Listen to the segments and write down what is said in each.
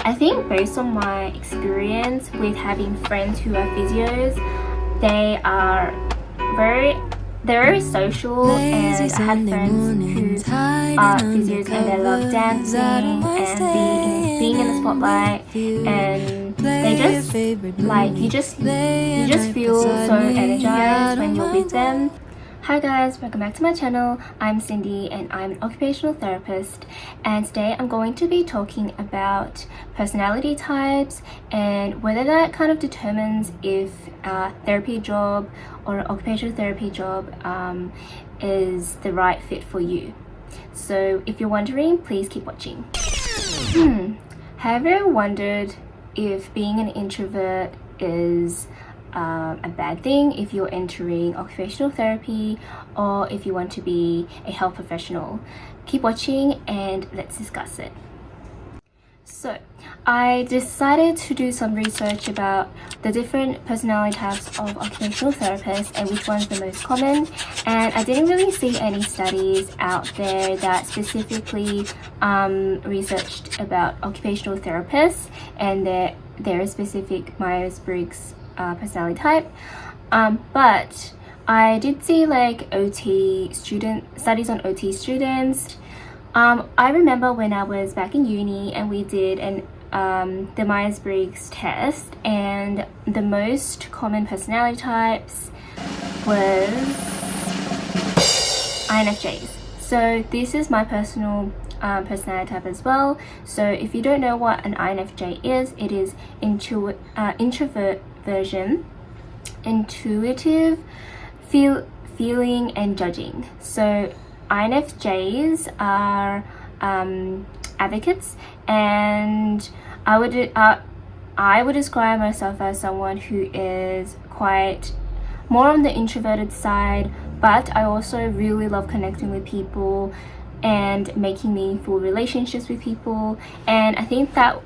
I think based on my experience with having friends who are physios, they are they're very social, and I had friends who are physios and they love dancing and being in the spotlight, and they just like you just feel so energized when you're with them. Hi guys, welcome back to my channel. I'm Cindy and I'm an occupational therapist, and today I'm going to be talking about personality types and whether that kind of determines if a therapy job or occupational therapy job is the right fit for you. So if you're wondering, please keep watching. Have you ever wondered if being an introvert is a bad thing if you're entering occupational therapy, or if you want to be a health professional? Keep watching and let's discuss it. So I decided to do some research about the different personality types of occupational therapists and which one's the most common, and I didn't really see any studies out there that specifically researched about occupational therapists and their specific Myers-Briggs personality type, but I did see like studies on OT students. I remember when I was back in uni and we did the Myers-Briggs test, and the most common personality types was INFJs. So this is my personal personality type as well. So if you don't know what an INFJ is, it is introvert version, intuitive, feeling and judging. So INFJs are advocates, and I would describe myself as someone who is quite more on the introverted side, but I also really love connecting with people and making meaningful relationships with people, and I think that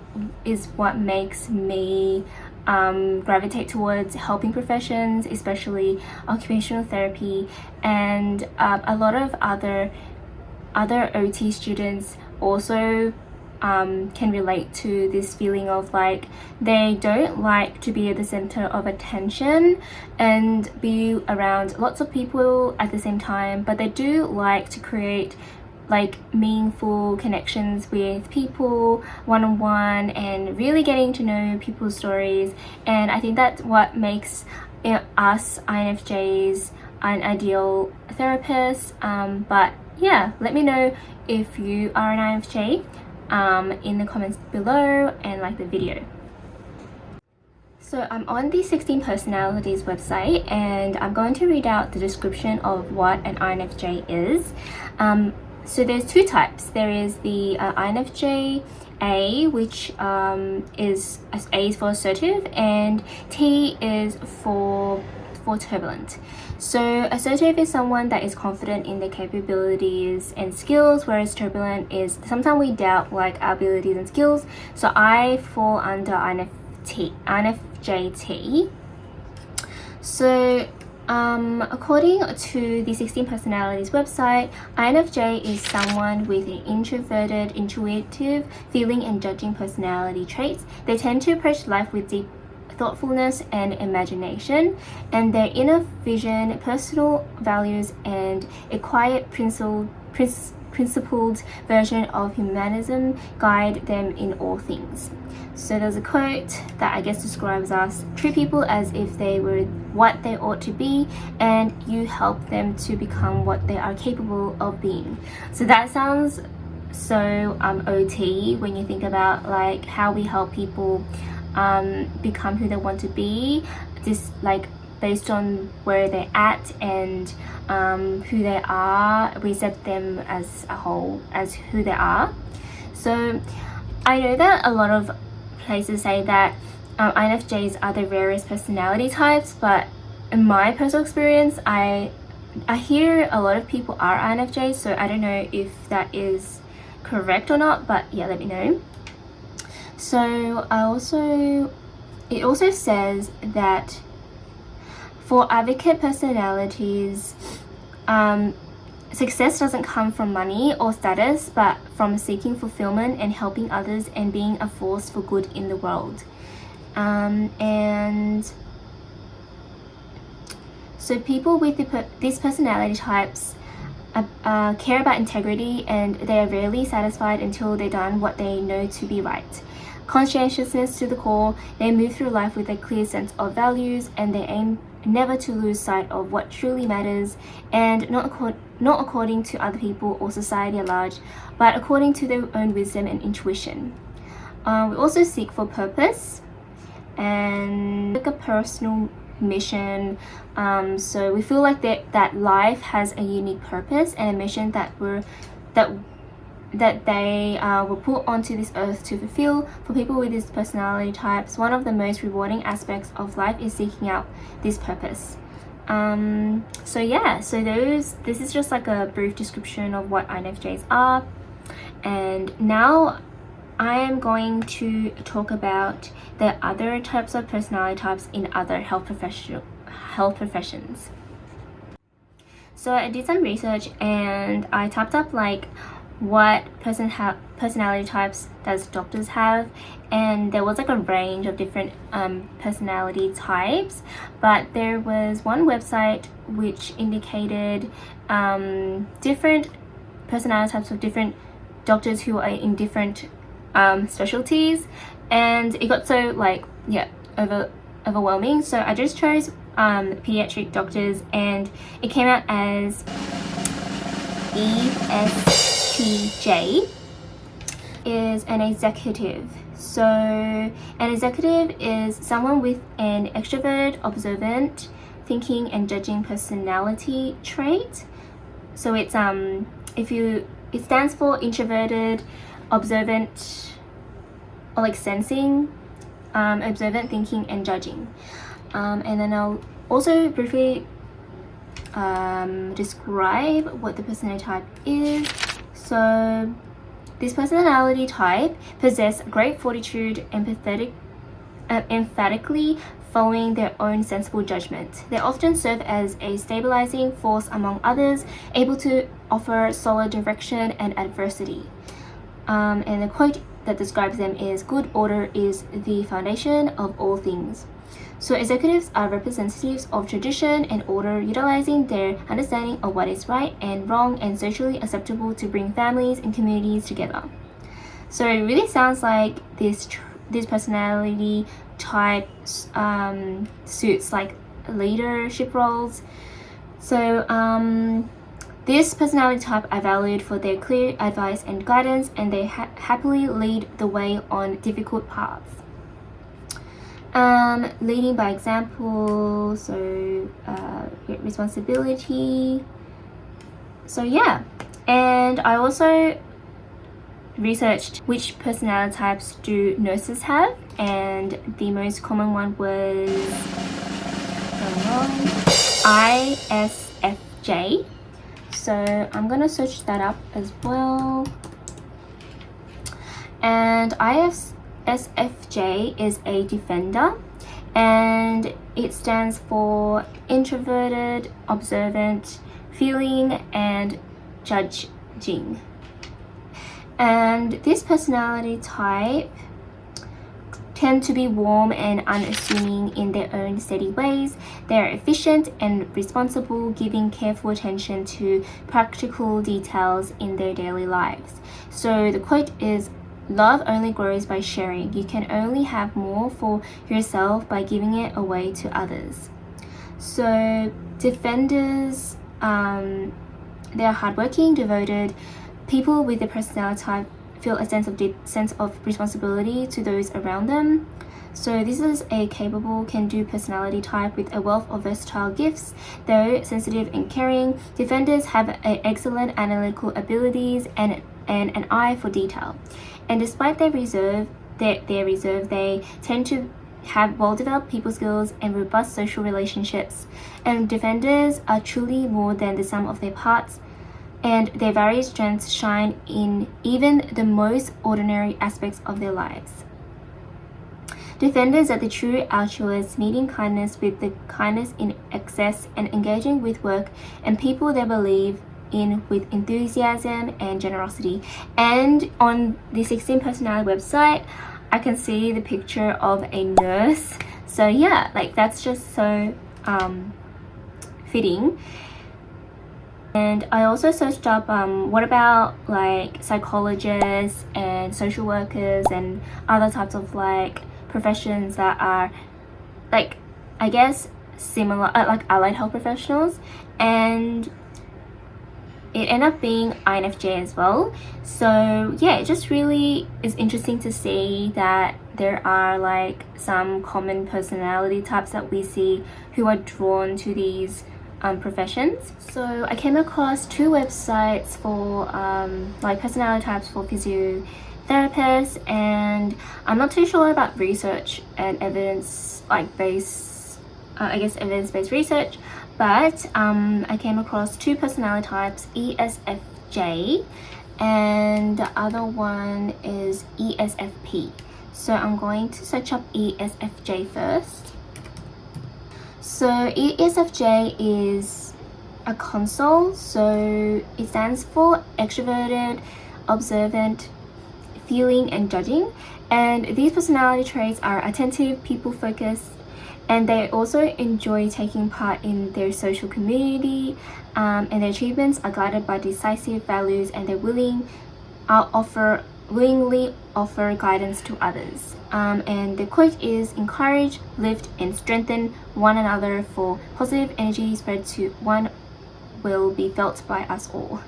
is what makes me gravitate towards helping professions, especially occupational therapy. And a lot of other OT students also can relate to this feeling of like they don't like to be at the center of attention and be around lots of people at the same time, but they do like to create like meaningful connections with people one-on-one and really getting to know people's stories. And I think that's what makes us INFJs an ideal therapist. But yeah, let me know if you are an INFJ in the comments below and like the video. So I'm on the 16 Personalities website, and I'm going to read out the description of what an INFJ is. So there's two types. There is the INFJ A, which is A is for assertive, and T is for turbulent. So assertive is someone that is confident in their capabilities and skills, whereas turbulent is sometimes we doubt like our abilities and skills. So I fall under INFJT. So according to the 16 Personalities website, INFJ is someone with an introverted, intuitive, feeling and judging personality traits. They tend to approach life with deep thoughtfulness and imagination, and their inner vision, personal values, and a quiet, principled version of humanism guide them in all things. So there's a quote that I guess describes us: treat people as if they were what they ought to be, and you help them to become what they are capable of being. So that sounds so OT when you think about like how we help people become who they want to be, just like based on where they're at and who they are, we set them as a whole as who they are. So I know that a lot of places say that INFJs are the rarest personality types, but in my personal experience, I hear a lot of people are INFJs, so I don't know if that is correct or not, but yeah, let me know. So it also says that for advocate personalities, success doesn't come from money or status, but from seeking fulfillment and helping others and being a force for good in the world. And so people with these personality types care about integrity, and they are rarely satisfied until they've done what they know to be right. Conscientiousness to the core, they move through life with a clear sense of values, and they aim never to lose sight of what truly matters, and not according to other people or society at large, but according to their own wisdom and intuition. We also seek for purpose and like a personal mission. So we feel like that life has a unique purpose and a mission that they were put onto this earth to fulfill. For people with these personality types, one of the most rewarding aspects of life is seeking out this purpose. So this is just like a brief description of what INFJs are. And now I am going to talk about the other types of personality types in other health professions. So I did some research and I typed up like what personality types does doctors have, and there was like a range of different personality types, but there was one website which indicated different personality types of different doctors who are in different specialties, and it got so overwhelming. So I just chose Paediatric Doctors, and it came out as ESTJ is an executive. So an executive is someone with an extrovert, observant, thinking and judging personality trait. So it's it stands for introverted, observant, or like sensing, observant, thinking and judging. And then I'll also briefly describe what the personality type is. So this personality type possess great fortitude, emphatically following their own sensible judgment. They often serve as a stabilizing force among others, able to offer solid direction and adversity. And the quote that describes them is, "Good order is the foundation of all things." So executives are representatives of tradition and order, utilizing their understanding of what is right and wrong and socially acceptable to bring families and communities together. So it really sounds like this personality type suits like leadership roles. So this personality type are valued for their clear advice and guidance, and they happily lead the way on difficult paths. Leading by example, so responsibility. So yeah, and I also researched which personality types do nurses have, and the most common one was ISFJ. So I'm gonna search that up as well. And ISFJ is a defender, and it stands for introverted, observant, feeling and judging. And this personality type tend to be warm and unassuming in their own steady ways. They are efficient and responsible, giving careful attention to practical details in their daily lives. So the quote is, "Love only grows by sharing. You can only have more for yourself by giving it away to others." So defenders, they are hardworking, devoted. People with the personality type feel a sense of responsibility to those around them. So this is a capable, can-do personality type with a wealth of versatile gifts. Though sensitive and caring, defenders have excellent analytical abilities and an eye for detail. And despite their reserve, they tend to have well-developed people skills and robust social relationships. And defenders are truly more than the sum of their parts, and their various strengths shine in even the most ordinary aspects of their lives. Defenders are the true altruists, meeting kindness with the kindness in excess and engaging with work and people they believe in with enthusiasm and generosity. And on the 16 personality website, I can see the picture of a nurse. So yeah, like that's just so fitting. And I also searched up what about like psychologists and social workers and other types of like professions that are like, I guess, similar, like allied health professionals, and it ended up being INFJ as well. So yeah, it just really is interesting to see that there are like some common personality types that we see who are drawn to these professions. So I came across 2 websites for like personality types for physiotherapists, and I'm not too sure about research and evidence like evidence-based research, but I came across 2 personality types, ESFJ, and the other one is ESFP. So I'm going to search up ESFJ first. So ESFJ is a console, so it stands for extroverted, observant, feeling and judging, and these personality traits are attentive, people-focused, and they also enjoy taking part in their social community, and their achievements are guided by decisive values, and they're willingly offer guidance to others. And the quote is, encourage, lift and strengthen one another, for positive energy spread to one will be felt by us all.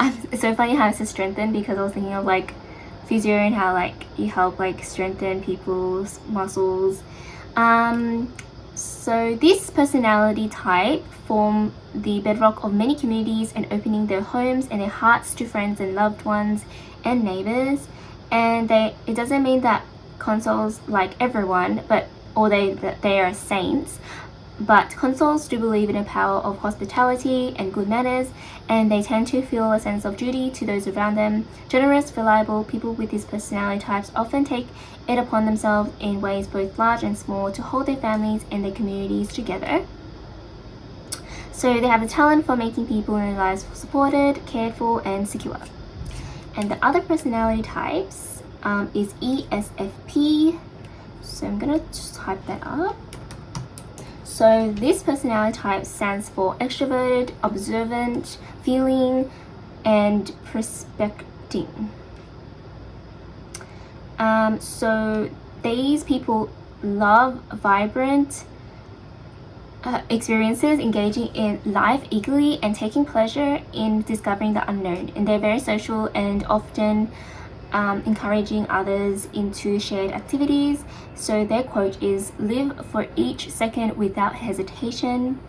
It's so funny how it says strengthen, because I was thinking of like physio and how like you help like strengthen people's muscles. So this personality type form the bedrock of many communities and opening their homes and their hearts to friends and loved ones and neighbors. And it doesn't mean that consoles like everyone, but that they are saints, but consoles do believe in the power of hospitality and good manners, and they tend to feel a sense of duty to those around them. Generous, reliable people with these personality types often take it upon themselves in ways both large and small to hold their families and their communities together. So they have the talent for making people in their lives supported, cared for and secure. And the other personality types is ESFP. So I'm gonna just type that up. So this personality type stands for extroverted, observant, feeling and prospecting. So these people love vibrant experiences, engaging in life eagerly and taking pleasure in discovering the unknown, and they're very social and often encouraging others into shared activities. So their quote is, live for each second without hesitation.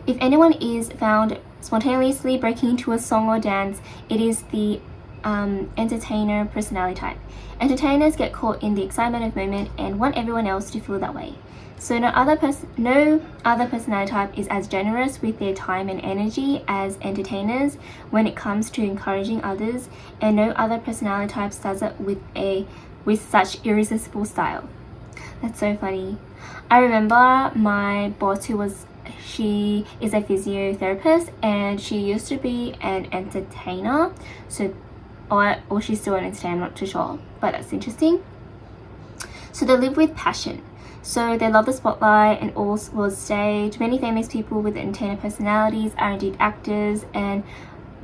If anyone is found spontaneously breaking into a song or dance, it is the entertainer personality type. Entertainers get caught in the excitement of moment and want everyone else to feel that way. So no other personality type is as generous with their time and energy as entertainers when it comes to encouraging others, and no other personality type does it with such irresistible style. That's so funny. I remember my boss she is a physiotherapist, and she used to be an entertainer, or she's still an entertainer, I'm not too sure, but that's interesting. So they live with passion. So they love the spotlight and all was stage. Many famous people with entertainer personalities are indeed actors,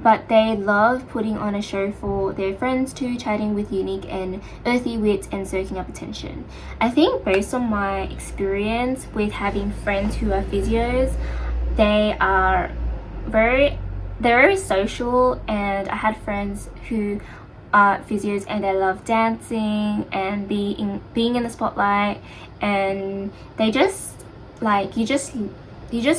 but they love putting on a show for their friends too, chatting with unique and earthy wits and soaking up attention. I think based on my experience with having friends who are physios, they're very social, and I had friends who are physios and they love dancing and being in the spotlight, and they just like you just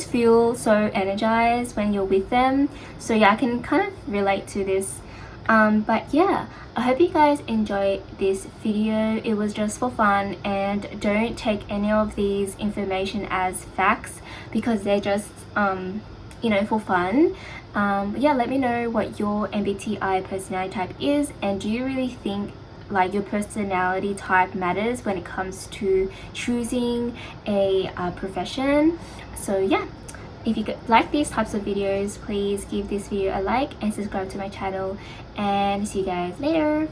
feel so energized when you're with them. So yeah, I can kind of relate to this. But yeah, I hope you guys enjoyed this video. It was just for fun, and don't take any of these information as facts, because they're just for fun. Yeah, let me know what your MBTI personality type is, and do you really think like your personality type matters when it comes to choosing a profession? So yeah, If you like these types of videos, please give this video a like and subscribe to my channel, and see you guys later.